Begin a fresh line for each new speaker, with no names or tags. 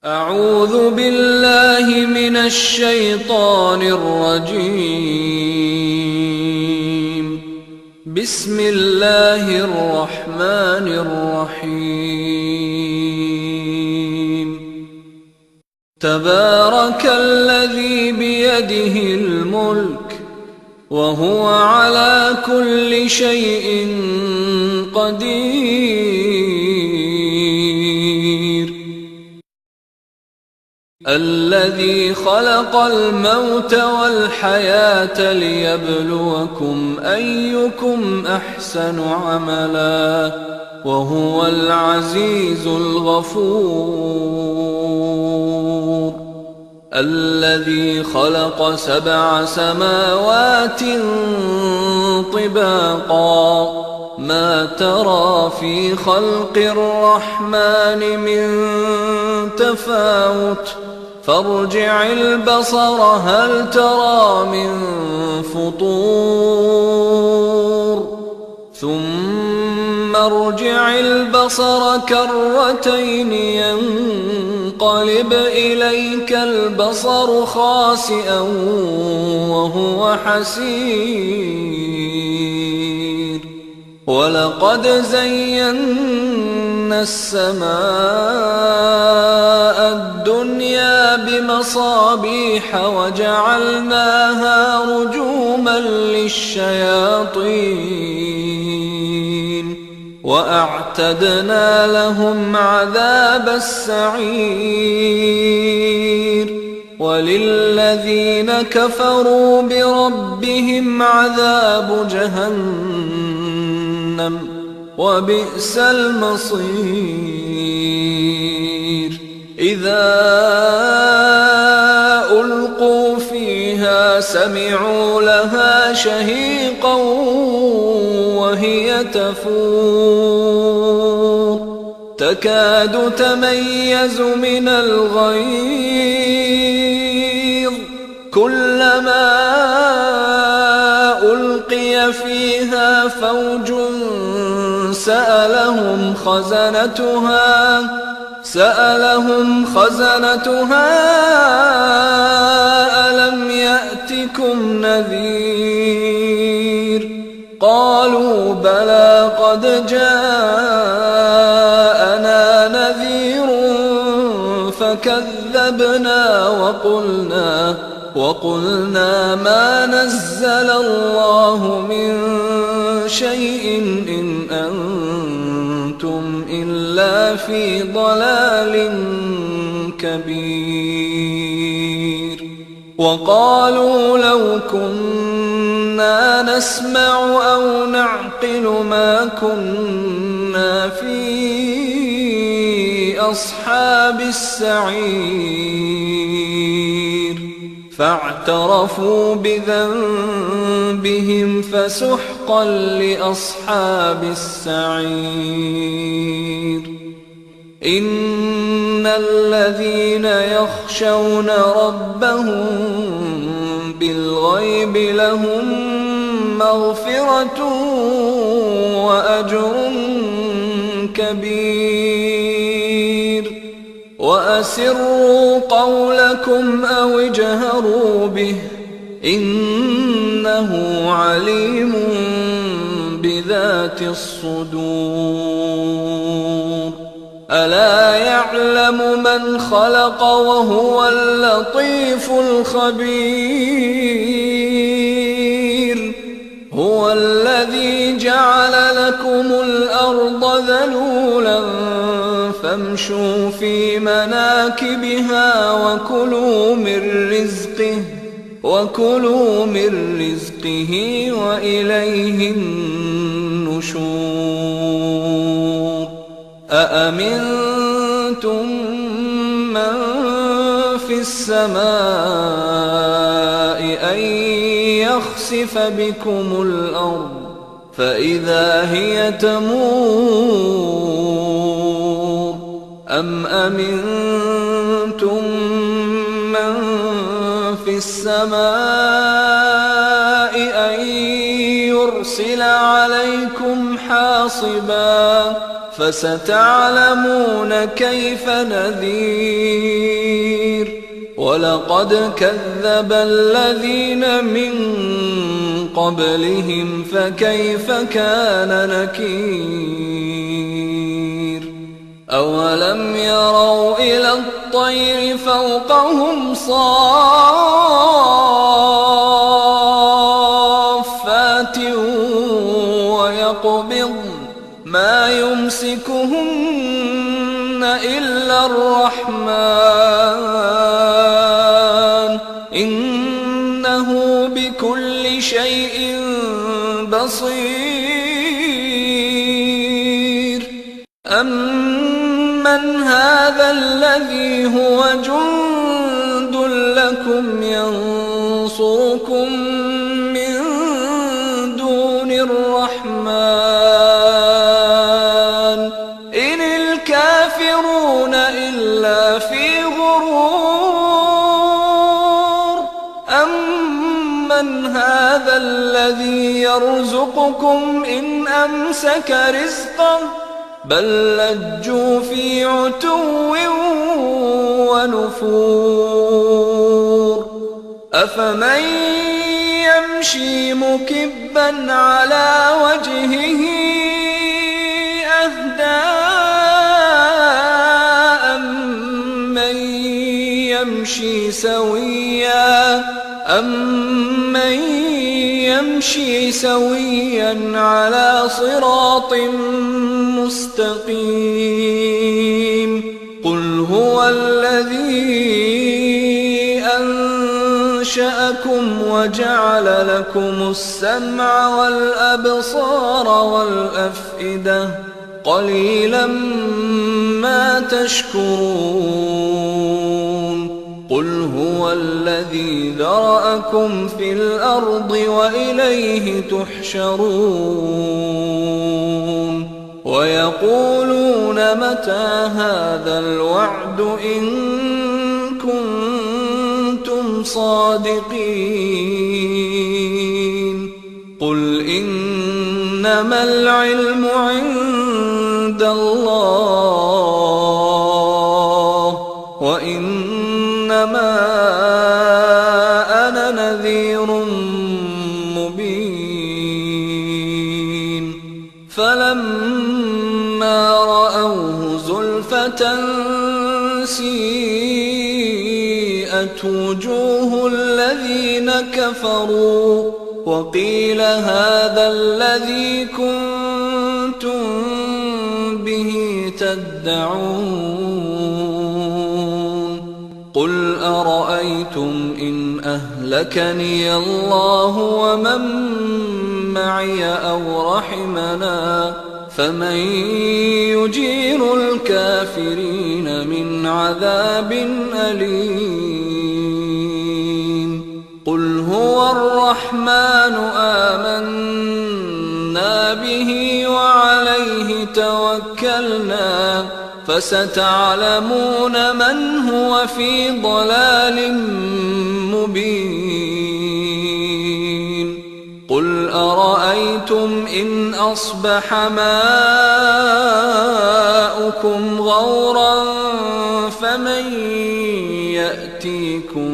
أعوذ بالله من الشيطان الرجيم. بسم الله الرحمن الرحيم. تبارك الذي بيده الملك وهو على كل شيء قدير. الذي خلق الموت والحياة ليبلوكم أيكم أحسن عملا وهو العزيز الغفور. الذي خلق 7 سماوات طباقا ما ترى في خلق الرحمن من تفاوت فارجع البصر هل ترى من فطور ثم ارجع البصر كرتين ينقلب إليك البصر خاسئا وهو حسير. ولقد زينا السماء الدنيا بمصابيح وجعلناها رجوما للشياطين وأعتدنا لهم عذاب السعير. وللذين كفروا بربهم عذاب جهنم وبئس المصير. إذا ألقوا فيها سمعوا لها شهيقا وهي تفور تكاد تميز من الغيظ كلما ألقي فيها فوج سألهم خزنتها ألم يأتكم نذير قالوا بلى قد جاءنا نذير فكذبنا وقلنا ما نزل الله من شيء إن أنتم إلا في ضلال كبير. وقالوا لو كنا نسمع أو نعقل ما كنا في أصحاب السعير. فاعترفوا بذنبهم فسحقا لأصحاب السعير. إن الذين يخشون ربهم بالغيب لهم مغفرة وأجر كبير. وأسروا قولكم أو اجهروا به إنه عليم بذات الصدور. ألا يعلم من خلق وهو اللطيف الخبير. هو الذي جعل لكم الأرض ذلولا فامشوا في مناكبها وكلوا من رزقه وإليه النشور. أأمنتم من في السماء أن يخسف بكم الأرض فإذا هي تمور أم أمنتم من في السماء أن يرسل عليكم حاصبا فستعلمون كيف نذير ولقد كذب الذين من قبلهم فكيف كان نكير أولم يروا إلى الطير فوقهم صافات ويقبضن ما يمسكهن إلا الرحمن إنه بكل شيء بصير أمن هذا الذي هو جند لكم ينصركم من دون الرحمن إن الكافرون إلا في غرور أمن هذا الذي يرزقكم إن أمسك رزقه بل لجوا في عتو ونفور أفمن يمشي مكبا على وجهه أهدى أمن يمشي سويا على صراط مستقيم قل هو الذي أنشأكم وجعل لكم السمع والأبصار والأفئدة قليلا ما تشكرون قل هو الذي ذرأكم في الأرض وإليه تحشرون ويقولون متى هذا الوعد إن كنتم صادقين قل إنما العلم عند الله وإنما أنا نذير مبين فلما رأوه زلفة سيئت وجوه الذين كفروا وقيل هذا الذي كنتم به تدعون قل أرأيتم إن أهلكني الله ومن معي أو رحمنا فمن يجير الكافرين من عذاب أليم قل هو الرحمن آمنا به وعليه توكلنا فستعلمون من هو في ضلال مبين قل أرأيتم إن أصبح ماؤكم غورا فمن يأتيكم